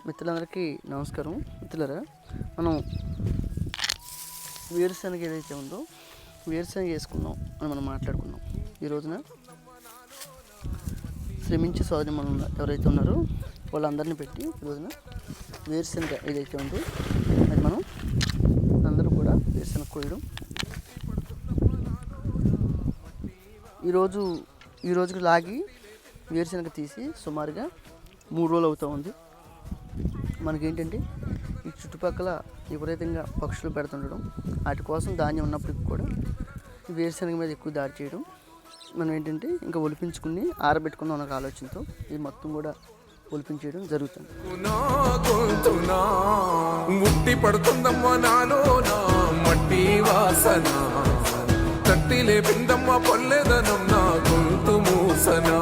మిత్రులందరికీ నమస్కారం. మిత్రులారా, మనం వేరుశనగ ఏదైతే ఉందో వేరుశనగ వేసుకున్నాం అని మనం మాట్లాడుకున్నాం. ఈ రోజున శ్రమించే సోదరిమణులు ఎవరైతే ఉన్నారో వాళ్ళందరినీ పెట్టి ఈ రోజున వేరుశనగ ఏదైతే ఉందో అది మనం అందరూ కూడా వేరుశనగ కోయడం. ఈ రోజుకి లాగి వేరుశనగ తీసి సుమారుగా 3 రోజులు అవుతూ ఉంది. మనకేంటంటే ఈ చుట్టుపక్కల విపరీతంగా పక్షులు పెడుతుండడం, వాటి కోసం ధాన్యం ఉన్నప్పటికి కూడా ఈ వేరుశనగ మీద ఎక్కువ దాడి చేయడం, మనం ఏంటంటే ఇంకా ఒలిపించుకుని ఆరబెట్టుకున్నాం అన్న ఆలోచనతో ఇది మొత్తం కూడా ఒలిపించేయడం జరుగుతుంది. ముట్టి పడుతుందమ్మా నాలో నా మట్టి వాసన, తట్టి లేపిందమ్మా పొల్లెదనం నా గొంతు మూసనా.